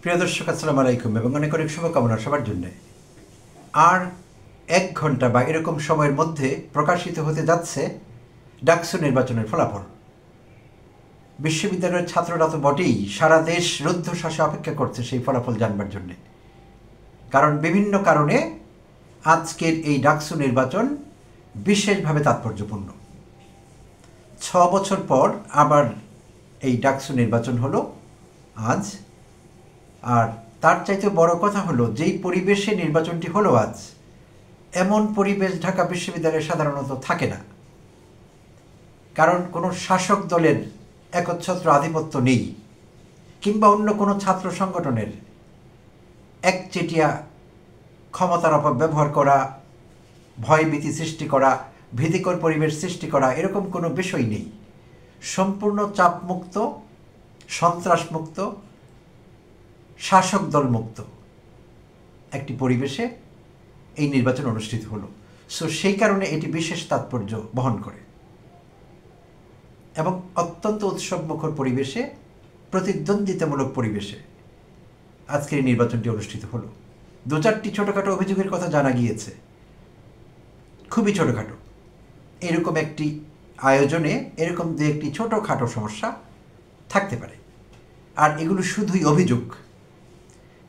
প্রিয় দর্শক, আসসালামু আলাইকুম এবং অনেক অনেক শুভকামনা সবার জন্য। আর 1 ঘন্টা বা এরকম সময়ের মধ্যে প্রকাশিত হতে যাচ্ছে ডাকসু নির্বাচনের ফলাফল। বিশ্ববিদ্যালয়ের ছাত্ররা তো বটেই, সারা দেশ রুদ্ধশ্বাসে অপেক্ষা করছে সেই ফলাফল জানবার জন্যে। কারণ বিভিন্ন কারণে আজকের এই ডাকসু নির্বাচন বিশেষভাবে তাৎপর্যপূর্ণ। 6 বছর পর আবার এই ডাকসু নির্বাচন হলো আজ। আর তার চাইতে বড় কথা হলো, যেই পরিবেশে নির্বাচনটি হলো আজ, এমন পরিবেশ ঢাকা বিশ্ববিদ্যালয়ে সাধারণত থাকে না। কারণ কোনো শাসক দলের একচ্ছত্র আধিপত্য নেই, কিংবা অন্য কোনো ছাত্র সংগঠনের একচেটিয়া ক্ষমতার অপব্যবহার করা, ভয়ভীতি সৃষ্টি করা, ভীতিকর পরিবেশ সৃষ্টি করা, এরকম কোনো বিষয় নেই। সম্পূর্ণ চাপমুক্ত, সন্ত্রাসমুক্ত, শাসক দল মুক্ত একটি পরিবেশে এই নির্বাচন অনুষ্ঠিত হলো। সেই কারণে এটি বিশেষ তাৎপর্য বহন করে এবং অত্যন্ত উৎসবমুখর পরিবেশে, প্রতিদ্বন্দ্বিতামূলক পরিবেশে আজকের এই নির্বাচনটি অনুষ্ঠিত হলো। 2-4টি ছোটোখাটো অভিযোগের কথা জানা গিয়েছে, খুবই ছোটোখাটো। এরকম একটি আয়োজনে এরকম 2-1টি ছোটোখাটো সমস্যা থাকতে পারে, আর এগুলো শুধুই অভিযোগ,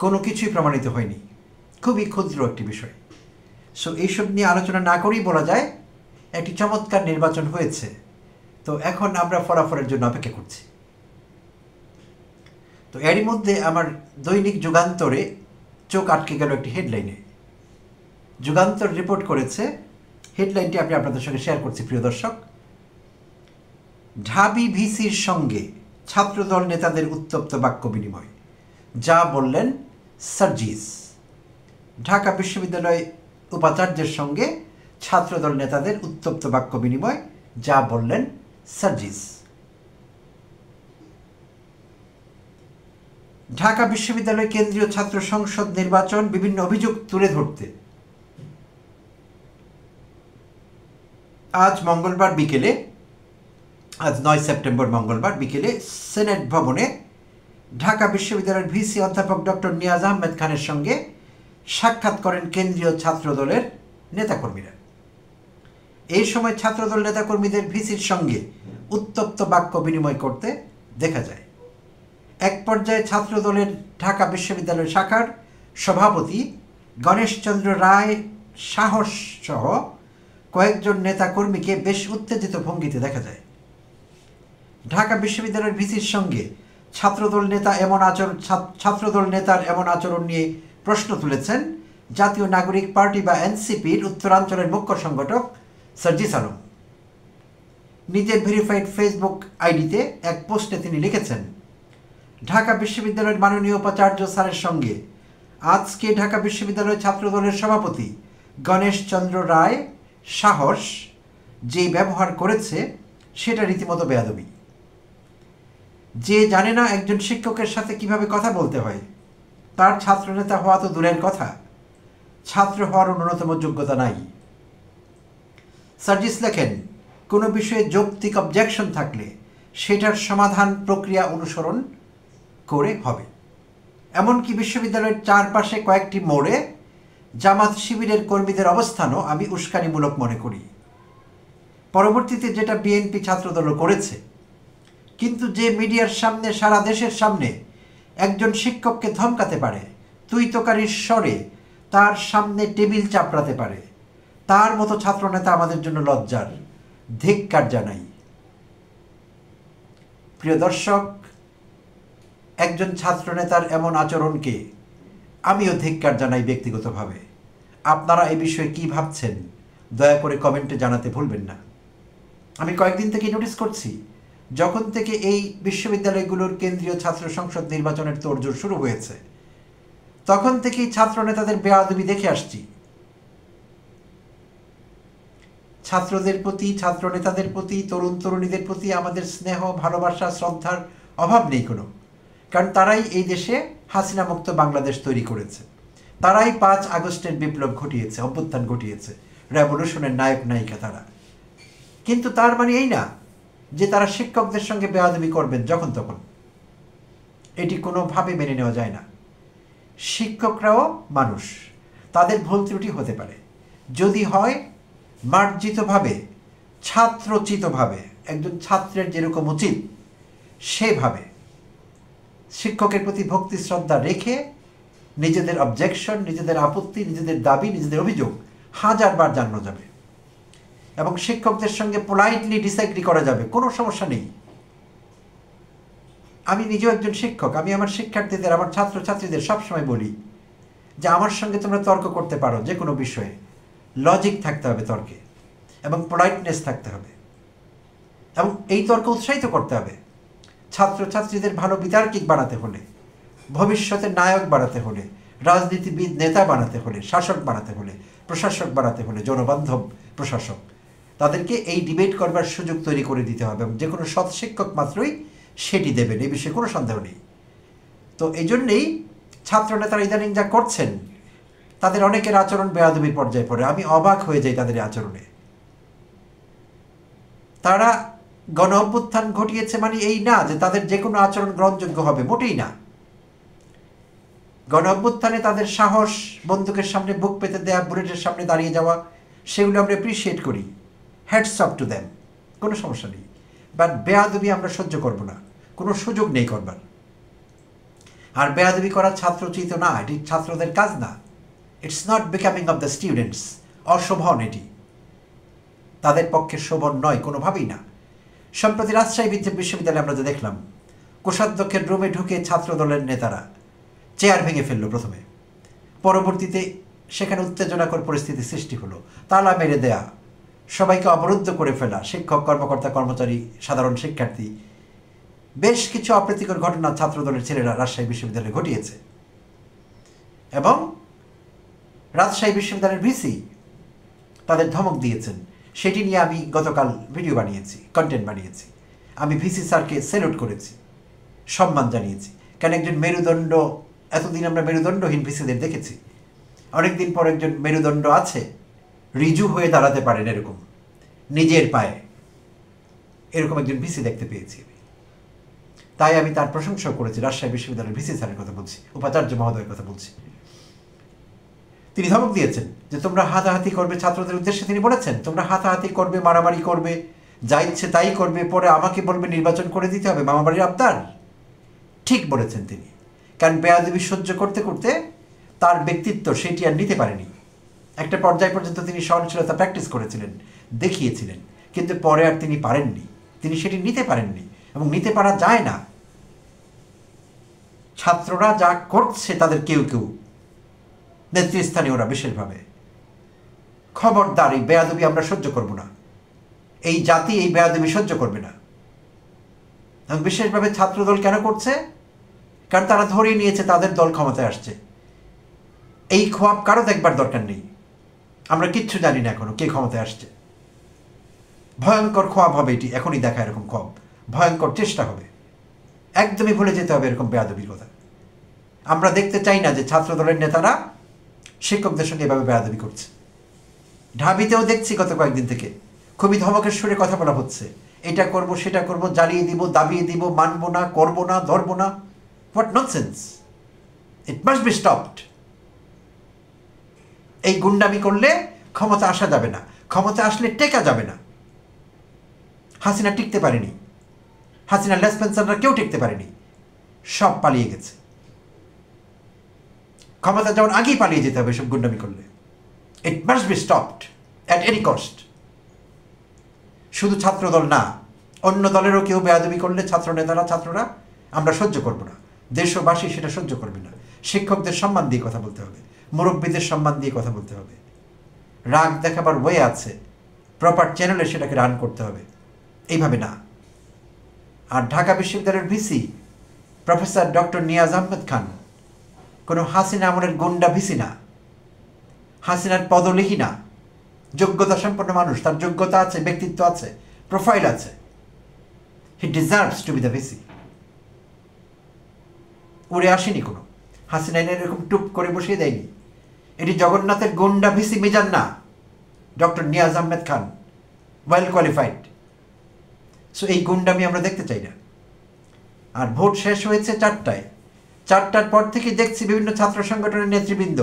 কোনো কিছুই প্রমাণিত হয়নি, খুবই ক্ষুদ্র একটি বিষয়। এইসব নিয়ে আলোচনা না করেই বলা যায় একটি চমৎকার নির্বাচন হয়েছে। তো এখন আমরা ফলাফলের জন্য অপেক্ষা করছি। তো এরই মধ্যে আমার দৈনিক যুগান্তরে চোখ আটকে গেল একটি হেডলাইনে। যুগান্তর রিপোর্ট করেছে, হেডলাইনটি আমি আপনাদের সঙ্গে শেয়ার করছি প্রিয় দর্শক। ঢাবি ভিসির সঙ্গে ছাত্রদল নেতাদের উত্তপ্ত বাক্য বিনিময়, যা বললেন সার্জিস। ঢাকা বিশ্ববিদ্যালয় উপাচার্যের সঙ্গে ছাত্রদল নেতাদের উত্তপ্ত বাক্য বিনিময়, যা বললেন সার্জিস। ঢাকা বিশ্ববিদ্যালয় কেন্দ্রীয় ছাত্র সংসদ নির্বাচন বিভিন্ন অভিযোগ তুলে ধরতে আজ 9 সেপ্টেম্বর মঙ্গলবার বিকেলে সেনেট ভবনে ঢাকা বিশ্ববিদ্যালয়ের ভিসি অধ্যাপক ডক্টর নিয়াজ আহমেদ খানের সঙ্গে সাক্ষাৎ করেন কেন্দ্রীয় ছাত্রদলের নেতাকর্মীরা। এই সময় ছাত্রদল নেতাকর্মীদের ভিসির সঙ্গে উত্তপ্ত বাক্য বিনিময় করতে দেখা যায়। এক পর্যায়ে ছাত্রদলের ঢাকা বিশ্ববিদ্যালয় শাখার সভাপতি গণেশচন্দ্র রায় সাহস সহ কয়েকজন নেতাকর্মীকে বেশ উত্তেজিত ভঙ্গিতে দেখা যায়। ঢাকা বিশ্ববিদ্যালয়ের ভিসির সঙ্গে ছাত্রদল নেতার এমন আচরণ নিয়ে প্রশ্ন তুলেছেন জাতীয় নাগরিক পার্টি বা এনসিপির উত্তরাঞ্চলের মুখ্য সংগঠক সার্জিস আলম। নিজের ভেরিফাইড ফেসবুক আইডিতে এক পোস্টে তিনি লিখেছেন, ঢাকা বিশ্ববিদ্যালয়ের মাননীয় উপাচার্য স্যারের সঙ্গে আজকে ঢাকা বিশ্ববিদ্যালয় ছাত্রদলের সভাপতি গণেশচন্দ্র রায় সাহস যে ব্যবহার করেছে সেটা রীতিমতো বেয়াদবি। যে জানে না একজন শিক্ষকের সাথে কিভাবে কথা বলতে হয়, তার ছাত্রনেতা হওয়া তো দূরের কথা, ছাত্র হওয়ার ন্যূনতম যোগ্যতা নাই। সার্জিস লেখেন, কোনো বিষয়ে যৌক্তিক অবজেকশন থাকলে সেটার সমাধান প্রক্রিয়া অনুসরণ করে হবে। এমনকি বিশ্ববিদ্যালয়ের চারপাশে কয়েকটি মোড়ে জামাত শিবিরের কর্মীদের অবস্থানও আমি উস্কানিমূলক মনে করি। পরবর্তীতে যেটা বিএনপি ছাত্রদলও করেছে। কিন্তু যে মিডিয়ার সামনে, সারা দেশের সামনে একজন শিক্ষককে ধমকাতে পারে, তুই তোকারির স্বরে তার সামনে টেবিল চাপড়াতে পারে, তার মতো ছাত্রনেতা আমাদের জন্য লজ্জার, ধিক্কার জানাই। প্রিয় দর্শক, একজন ছাত্রনেতার এমন আচরণকে আমিও ধিক্কার জানাই ব্যক্তিগতভাবে। আপনারা এই বিষয়ে কি ভাবছেন দয়া করে কমেন্টে জানাতে ভুলবেন না। আমি কয়েকদিন থেকে নোটিস করছি, যখন থেকে এই বিশ্ববিদ্যালয়গুলোর কেন্দ্রীয় ছাত্র সংসদ নির্বাচনের তোড়জোড় শুরু হয়েছে, তখন থেকেই ছাত্র নেতাদের বেয়াদবি দেখে আসছি। ছাত্রদের প্রতি, ছাত্র নেতাদের প্রতি, তরুণ তরুণীদের প্রতি আমাদের স্নেহ, ভালোবাসা, শ্রদ্ধার অভাব নেই কোনো। কারণ তারাই এই দেশে হাসিনা মুক্ত বাংলাদেশ তৈরি করেছে, তারাই 5 আগস্টের বিপ্লব ঘটিয়েছে, অভ্যুত্থান ঘটিয়েছে, রেভলিউশনের নায়ক নায়িকা তারা। কিন্তু তার মানে এই না যে তারা শিক্ষকদের সঙ্গে বেয়াদবি করবেন যখন তখন। এটি কোনোভাবে মেনে নেওয়া যায় না। শিক্ষকরাও মানুষ, তাদের ভুল ত্রুটি হতে পারে। যদি হয় মার্জিতভাবে, ছাত্রোচিতভাবে, একজন ছাত্রের যেরকম উচিত সেভাবে শিক্ষকের প্রতি ভক্তি শ্রদ্ধা রেখে নিজেদের অবজেকশন, নিজেদের আপত্তি, নিজেদের দাবি, নিজেদের অভিযোগ হাজারবার জানানো যাবে এবং শিক্ষকদের সঙ্গে পোলাইটলি ডিসএগ্রি করা যাবে, কোনো সমস্যা নেই। আমি নিজেও একজন শিক্ষক, আমি আমার শিক্ষার্থীদের, আমার ছাত্রছাত্রীদের সবসময় বলি যে আমার সঙ্গে তোমরা তর্ক করতে পারো যে কোনো বিষয়ে, লজিক থাকতে হবে তর্কে এবং পোলাইটনেস থাকতে হবে এবং এই তর্ক উৎসাহিত করতে হবে। ছাত্রছাত্রীদের ভালো বিতার্কিক বানাতে হলে, ভবিষ্যতের নায়ক বানাতে হলে, রাজনীতিবিদ নেতা বানাতে হলে, শাসক বানাতে হলে, প্রশাসক বানাতে হলে, জনবান্ধব প্রশাসক, তাদেরকে এই ডিবেট করবার সুযোগ তৈরি করে দিতে হবে এবং যে কোনো সৎ শিক্ষক মাত্রই সেটি দেবেন, এই বিষয়ে কোনো সন্দেহ নেই। তো এই জন্যেই ছাত্র নেতারা ইদানিং যা করছেন, তাদের অনেকের আচরণ বেয়াদবির পর্যায়ে পড়ে। আমি অবাক হয়ে যাই তাদের আচরণে। তারা গণ অভ্যুত্থান ঘটিয়েছে মানে এই না যে তাদের যে কোনো আচরণ গ্রহণযোগ্য হবে, মোটেই না। গণ অভ্যুত্থানে তাদের সাহস, বন্দুকের সামনে বুক পেতে দেয়া, বুলেটের সামনে দাঁড়িয়ে যাওয়া, সেগুলো আমরা অ্যাপ্রিসিয়েট করি। হ্যাটস অফ টু দেম, কোনো সমস্যা নেই। বাট বেয়াদবি আমরা সহ্য করব না, কোনো সুযোগ নেই করবার। আর বেয়াদবি করা ছাত্রোচিত না, এটি ছাত্রদের কাজ না। It's not becoming of the students, অশোভন এটি, তাদের পক্ষে শোভন নয় কোনোভাবেই না। সম্প্রতি রাজশাহী বিশ্ববিদ্যালয়ে আমরা যে দেখলাম, কোষাধ্যক্ষের রুমে ঢুকে ছাত্র দলের নেতারা চেয়ার ভেঙে ফেললো প্রথমে, পরবর্তীতে সেখানে উত্তেজনাকর পরিস্থিতি সৃষ্টি হলো, তালা মেরে দেয়া, সবাইকে অবরুদ্ধ করে ফেলা, শিক্ষক, কর্মকর্তা, কর্মচারী, সাধারণ শিক্ষার্থী, বেশ কিছু অপ্রীতিকর ঘটনা ছাত্রদলের ছেলেরা রাজশাহী বিশ্ববিদ্যালয়ে ঘটিয়েছে। এবং রাজশাহী বিশ্ববিদ্যালয়ের ভিসি তাদের ধমক দিয়েছেন, সেটি নিয়ে আমি গতকাল ভিডিও বানিয়েছি, কন্টেন্ট বানিয়েছি। আমি ভিসি স্যারকে স্যালুট করেছি, সম্মান জানিয়েছি। কারণ একজন মেরুদণ্ড, এতদিন আমরা মেরুদণ্ডহীন ভিসিদের দেখেছি, অনেকদিন পর একজন মেরুদণ্ড আছে, রিজু হয়ে দাঁড়াতে পারেন এরকম নিজের পায়ে, এরকম একজন ভিসি দেখতে পেয়েছি। তাই আমি তার প্রশংসাও করেছি। রাজশাহী বিশ্ববিদ্যালয়ের ভিসি স্যারের কথা বলছি, উপাচার্য মহোদয়ের কথা বলছি। তিনি ধমক দিয়েছেন যে তোমরা হাতাহাতি করবে, ছাত্রদের উদ্দেশ্যে তিনি বলেছেন তোমরা হাতাহাতি করবে, মারামারি করবে, যা ইচ্ছে তাই করবে, পরে আমাকে বলবে নির্বাচন করে দিতে হবে, মামাবাড়ির আবদার। ঠিক বলেছেন তিনি, কারণ বেয়াদবি সহ্য করতে করতে তার ব্যক্তিত্ব সেটি আর নিতে পারেনি। একটা পর্যায় পর্যন্ত তিনি সহনশীলতা প্র্যাকটিস করেছিলেন, দেখিয়েছিলেন, কিন্তু পরে আর তিনি পারেননি, তিনি সেটি নিতে পারেননি এবং নিতে পারা যায় না। ছাত্ররা যা করছে তাদের কেউ কেউ, নেতৃস্থানীয়রা বিশেষভাবে, খবরদার এই বেয়াদবি আমরা সহ্য করব না, এই জাতি এই বেয়াদবি সহ্য করবে না। এবং বিশেষভাবে ছাত্রদল কেন করছে? কারণ তারা ধরিয়ে নিয়েছে তাদের দল ক্ষমতায় আসছে। এই খোয়াব কারো দেখবার দরকার নেই, আমরা কিচ্ছু জানি না এখনো কে ক্ষমতায় আসছে। ভয়ঙ্কর খোয়াব হবে এটি, এখনই দেখা এরকম খোয়াব, ভয়ঙ্কর চেষ্টা হবে, একদমই ভুলে যেতে হবে এরকম বেয়াদবির কথা। আমরা দেখতে চাই না যে ছাত্রদলের নেতারা শিক্ষকদের সঙ্গে এভাবে বেয়াদবি করছে। ঢাবিতেও দেখছি গত কয়েকদিন থেকে খুবই ধমকের সুরে কথা বলা হচ্ছে, এটা করব, সেটা করব, জ্বালিয়ে দিব, দাবিয়ে দিব, মানব না, করব না, ধরব না। What nonsense! It must be stopped. এই গুন্ডামি করলে ক্ষমতা আসা যাবে না, ক্ষমতা আসলে টেকা যাবে না। হাসিনা টিকতে পারেনি, হাসিনা লেসপেন্সাররা কেউ টিকতে পারেনি, সব পালিয়ে গেছে। ক্ষমতা যাওয়ার আগেই পালিয়ে যেতে হবে সব গুন্ডামি করলে। It must be stopped at any cost. শুধু ছাত্রদল না, অন্য দলেরও কেউ বেয়াদবি করলে ছাত্র নেতারা, ছাত্ররা আমরা সহ্য করব না, দেশবাসী সেটা সহ্য করবে না। শিক্ষকদের সম্মান দিয়ে কথা বলতে হবে, মুরব্বীদের সম্মান দিয়ে কথা বলতে হবে। রাগ দেখাবার ওয়ে আছে, প্রপার চ্যানেলে সেটাকে রান করতে হবে, এইভাবে না। আর ঢাকা বিশ্ববিদ্যালয়ের VC professor doctor Niaz Ahmed Khan কোনো হাসিনা আমলের গুন্ডা ভিসি না, হাসিনার পদলিখি না, যোগ্যতা সম্পন্ন মানুষ, তার যোগ্যতা আছে, ব্যক্তিত্ব আছে, প্রোফাইল আছে। He deserves to be the VC. উড়ে আসেনি কোনো, হাসিনা এরকম টুপ করে বসিয়ে দেয়নি। এটি জগন্নাথের গুন্ডা ভিসি মিজান না, ডক্টর নিয়াজ আহমেদ খান, ওয়েল কোয়ালিফাইড। সো এই গুন্ডামি আমরা দেখতে চাই না। আর ভোট শেষ হয়েছে 4টায়, 4টার পর থেকে দেখছি বিভিন্ন ছাত্র সংগঠনের নেতৃবৃন্দ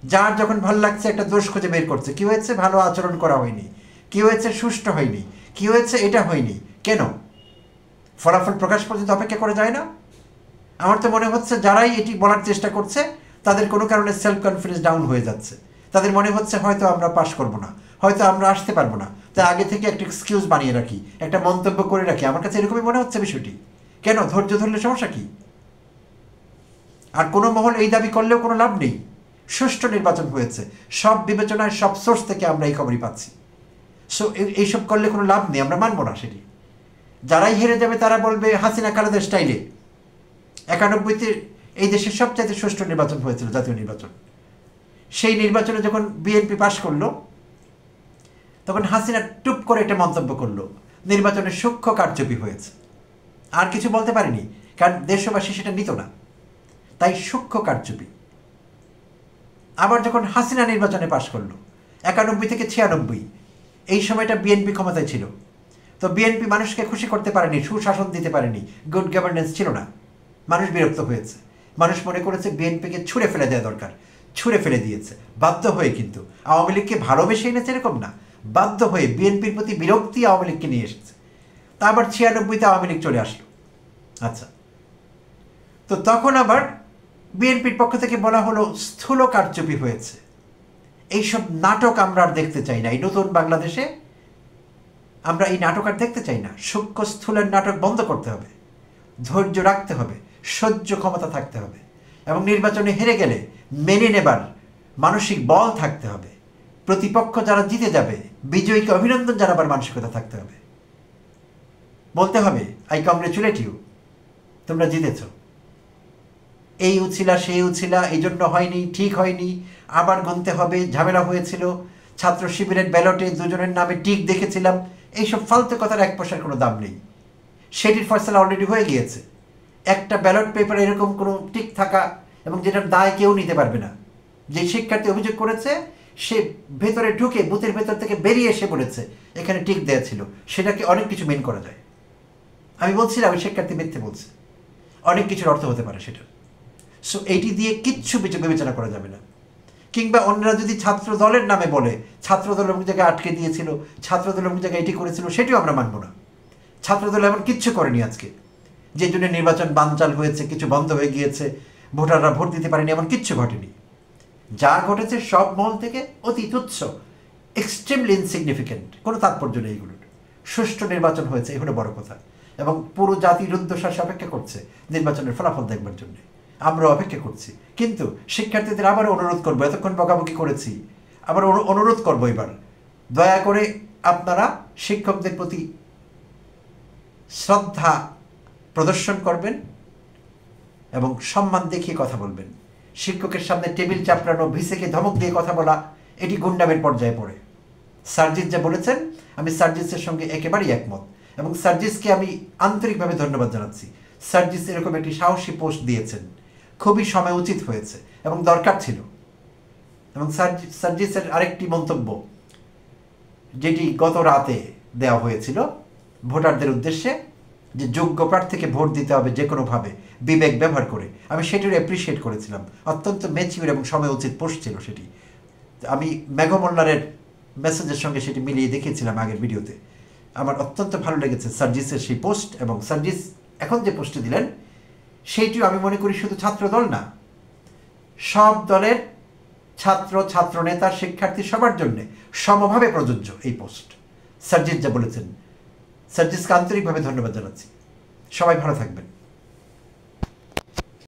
যার যখন ভালো লাগছে একটা দোষ খুঁজে বের করছে, কি হয়েছে, ভালো আচরণ করা হয়নি, কি হয়েছে, সুষ্ঠু হয়নি, কি হয়েছে, এটা হয়নি। কেন? ফলাফল প্রকাশ পর্যন্ত অপেক্ষা করা যায় না? আমার তো মনে হচ্ছে যারাই এটি বলার চেষ্টা করছে তাদের কোনো কারণে সেলফ কনফিডেন্স ডাউন হয়ে যাচ্ছে। তাদের মনে হচ্ছে হয়তো আমরা পাশ করব না, হয়তো আমরা আসতে পারবো না, তাই আগে থেকে একটা এক্সকিউজ বানিয়ে রাখি, একটা মন্তব্য করে রাখি। আমার কাছে এরকমই মনে হচ্ছে বিষয়টি। কেন? ধৈর্য ধরলে সমস্যা কি? আর কোনো মহল এই দাবি করলেও কোনো লাভ নেই। সুষ্ঠু নির্বাচন হয়েছে, সব বিবেচনায় সব সোর্স থেকে আমরা এই খবরই পাচ্ছি। সো এইসব করলে কোনো লাভ নেই, আমরা মানব না সেটি। যারাই হেরে যাবে তারা বলবে হাসিনা খালেদার স্টাইলে 91-তে এই দেশের সবচাইতে সুষ্ঠু নির্বাচন হয়েছিল, জাতীয় নির্বাচন। সেই নির্বাচনে যখন বিএনপি পাশ করলো তখন হাসিনা টুপ করে একটা মন্তব্য করলো, নির্বাচনে সূক্ষ্ম কারচুপি হয়েছে। আর কিছু বলতে পারিনি, কারণ দেশবাসী সেটা নিত না, তাই সূক্ষ্ম কারচুপি। আবার যখন হাসিনা নির্বাচনে পাশ করলো 91 থেকে 96, এই সময়টা বিএনপি ক্ষমতায় ছিল, তো বিএনপি মানুষকে খুশি করতে পারেনি, সুশাসন দিতে পারেনি, গুড গভর্নেন্স ছিল না, মানুষ বিরক্ত হয়েছে। মানুষ মনে করেছে বিএনপিকে ছুঁড়ে ফেলে দেওয়া দরকার, ছুঁড়ে ফেলে দিয়েছে বাধ্য হয়ে। কিন্তু আওয়ামী লীগকে ভালোবেসে এনেছে এরকম না, বাধ্য হয়ে বিএনপির প্রতি বিরক্তি আওয়ামী লীগকে নিয়ে এসেছে। তা আবার 96-তে আওয়ামী লীগ চলে আসলো। আচ্ছা, তো তখন আবার বিএনপির পক্ষ থেকে বলা হলো স্থূল কারচুপি হয়েছে। এইসব নাটক আমরা আর দেখতে চাই না। এই নতুন বাংলাদেশে আমরা এই নাটক আর দেখতে চাই না। সূক্ষ্ম স্থূলের নাটক বন্ধ করতে হবে, ধৈর্য রাখতে হবে, সহ্য ক্ষমতা থাকতে হবে, এবং নির্বাচনে হেরে গেলে মেনে নেবার মানসিক বল থাকতে হবে। প্রতিপক্ষ যারা জিতে যাবে বিজয়ীকে অভিনন্দন জানাবার মানসিকতা থাকতে হবে। বলতে হবে আই কংগ্রেচুলেট ইউ, তোমরা জিতেছ। এই উছিলা সেই উছিলা, এই জন্য হয়নি, ঠিক হয়নি, আবার গুনতে হবে, ঝামেলা হয়েছিল, ছাত্র শিবিরের ব্যালটে দুজনের নামে টিক দেখেছিলাম, এইসব ফালতু কথার এক পয়সার কোনো দাম নেই। সেটির ফয়সালা অলরেডি হয়ে গিয়েছে। একটা ব্যালট পেপারে এরকম কোনো টিক থাকা এবং যেটার দায় কেউ নিতে পারবে না। যে শিক্ষার্থী অভিযোগ করেছে সে ভেতরে ঢুকে বুথের ভেতর থেকে বেরিয়ে এসে বলেছে এখানে টিক দেওয়া ছিল, সেটাকে অনেক কিছু মেন করা যায়। আমি বলছিলাম ওই শিক্ষার্থী মিথ্যে বলছে, অনেক কিছুর অর্থ হতে পারে সেটা। সো এইটি দিয়ে কিচ্ছু বিবেচনা করা যাবে না। কিংবা অন্যরা যদি ছাত্র দলের নামে বলে ছাত্রদল অমুক জায়গায় আটকে দিয়েছিল, ছাত্রদল অমুক জায়গায় এটি করেছিল, সেটিও আমরা মানব না। ছাত্রদল এমন কিচ্ছু করেনি আজকে, যে জন্য নির্বাচন বানচাল হয়েছে, কিছু বন্ধ হয়ে গিয়েছে, ভোটাররা ভোট দিতে পারেনি, এমন কিচ্ছু ঘটেনি। যা ঘটেছে সব মহল থেকে অতি তুচ্ছ, এক্সট্রিমলি ইনসিগনিফিকেন্ট, কোনো তাৎপর্য নেই এগুলোর। সুষ্ঠু নির্বাচন হয়েছে, এ হলো বড় কথা। এবং পুরো জাতি রুদ্ধশ্বাসে অপেক্ষা করছে নির্বাচনের ফলাফল দেখবার জন্য। আমরা অপেক্ষা করছি, কিন্তু শিক্ষার্থীদের আবারও অনুরোধ করবো, এতক্ষণ বকাবকি করেছি, আবার অনুরোধ করবো এবার, দয়া করে আপনারা শিক্ষকদের প্রতি শ্রদ্ধা প্রদর্শন করবেন এবং সম্মান দেখিয়ে কথা বলবেন। শিক্ষকের সামনে টেবিল চাপড়ানো, ভিসেকে ধমক দিয়ে কথা বলা, এটি গুন্ডামের পর্যায়ে পড়ে। সার্জিস যা বলেছেন, আমি সার্জিসের সঙ্গে একেবারেই একমত, এবং সার্জিসকে আমি আন্তরিকভাবে ধন্যবাদ জানাচ্ছি। সার্জিস এরকম একটি সাহসী পোস্ট দিয়েছেন, খুবই সময় উচিত হয়েছে এবং দরকার ছিল। এবং সার্জিসের আরেকটি মন্তব্য, যেটি গত রাতে দেওয়া হয়েছিল ভোটারদের উদ্দেশ্যে, যে যোগ্য প্রার্থীকে ভোট দিতে হবে যে কোনোভাবে, বিবেক ব্যবহার করে, আমি সেটিও অ্যাপ্রিসিয়েট করেছিলাম। অত্যন্ত ম্যাচিউর এবং সময় উচিত পোস্ট ছিল সেটি। আমি মেঘমল্লারের মেসেজের সঙ্গে সেটি মিলিয়ে দেখিয়েছিলাম আগের ভিডিওতে। আমার অত্যন্ত ভালো লেগেছে সার্জিসের সেই পোস্ট, এবং সার্জিস এখন যে পোস্টে দিলেন সেইটিও আমি মনে করি শুধু ছাত্র দল না, সব দলের ছাত্র, ছাত্রনেতা, শিক্ষার্থী সবার জন্য সমভাবে প্রযোজ্য এই পোস্ট। সার্জিস যা বলেছেন, সার্জিসকে আন্তরিকভাবে ধন্যবাদ জানাচ্ছি। সবাই ভালো থাকবেন।